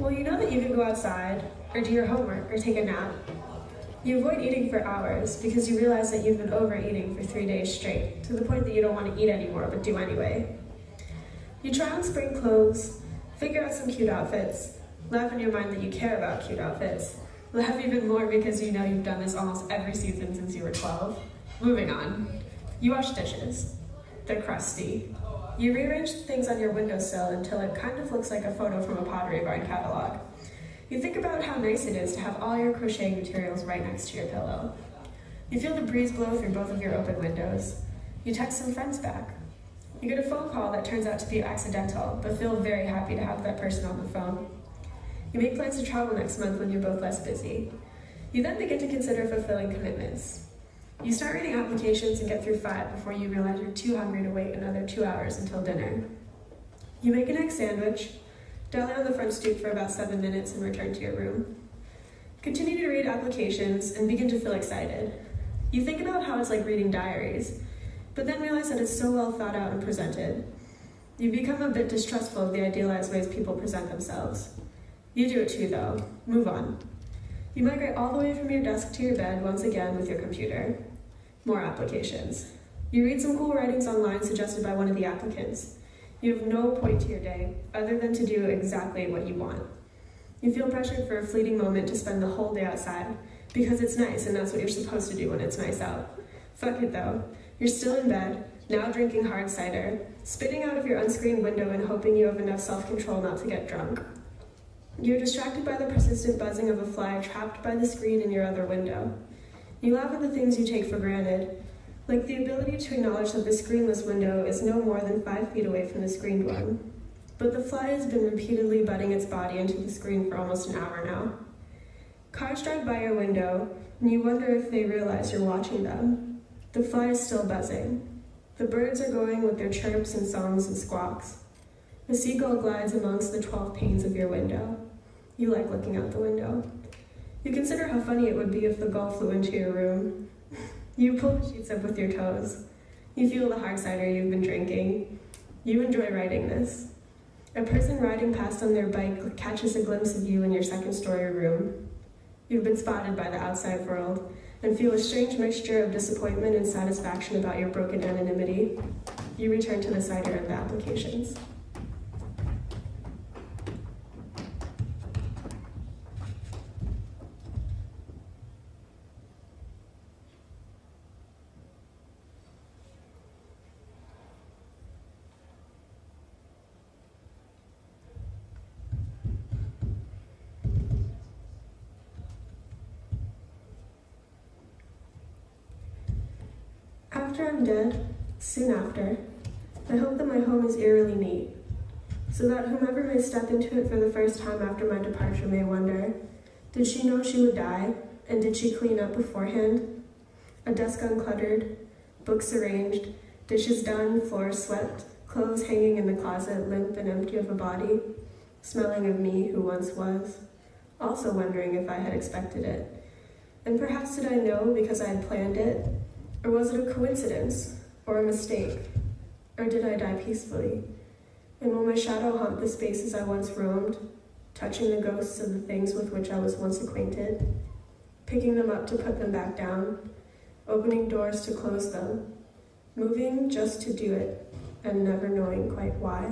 Well, you know that you can go outside, or do your homework, or take a nap. You avoid eating for hours because you realize that you've been overeating for 3 days straight, to the point that you don't want to eat anymore, but do anyway. You try on spring clothes, figure out some cute outfits, laugh in your mind that you care about cute outfits, laugh even more because you know you've done this almost every season since you were 12. Moving on. You wash dishes. They're crusty. You rearrange things on your windowsill until it kind of looks like a photo from a Pottery Barn catalog. You think about how nice it is to have all your crocheting materials right next to your pillow. You feel the breeze blow through both of your open windows. You text some friends back. You get a phone call that turns out to be accidental, but feel very happy to have that person on the phone. You make plans to travel next month when you're both less busy. You then begin to consider fulfilling commitments. You start reading applications and get through 5 before you realize you're too hungry to wait another 2 hours until dinner. You make an egg sandwich, dally on the front stoop for about 7 minutes, and return to your room. Continue to read applications and begin to feel excited. You think about how it's like reading diaries, but then realize that it's so well thought out and presented. You become a bit distrustful of the idealized ways people present themselves. You do it too, though. Move on. You migrate all the way from your desk to your bed once again with your computer. More applications. You read some cool writings online suggested by one of the applicants. You have no point to your day other than to do exactly what you want. You feel pressured for a fleeting moment to spend the whole day outside because it's nice and that's what you're supposed to do when it's nice out. Fuck it though. You're still in bed, now drinking hard cider, spitting out of your unscreened window and hoping you have enough self-control not to get drunk. You're distracted by the persistent buzzing of a fly trapped by the screen in your other window. You laugh at the things you take for granted, like the ability to acknowledge that the screenless window is no more than 5 feet away from the screened one. But the fly has been repeatedly butting its body into the screen for almost an hour now. Cars drive by your window, and you wonder if they realize you're watching them. The fly is still buzzing. The birds are going with their chirps and songs and squawks. A seagull glides amongst the 12 panes of your window. You like looking out the window. You consider how funny it would be if the gull flew into your room. You pull the sheets up with your toes. You feel the hard cider you've been drinking. You enjoy writing this. A person riding past on their bike catches a glimpse of you in your second-story room. You've been spotted by the outside world and feel a strange mixture of disappointment and satisfaction about your broken anonymity. You return to the cider and the applications. After I'm dead, soon after, I hope that my home is eerily neat, so that whomever may step into it for the first time after my departure may wonder, did she know she would die, and did she clean up beforehand? A desk uncluttered, books arranged, dishes done, floors swept, clothes hanging in the closet limp and empty of a body, smelling of me who once was, also wondering if I had expected it. And perhaps did I know because I had planned it? Or was it a coincidence, or a mistake? Or did I die peacefully? And will my shadow haunt the spaces I once roamed, touching the ghosts of the things with which I was once acquainted, picking them up to put them back down, opening doors to close them, moving just to do it, and never knowing quite why?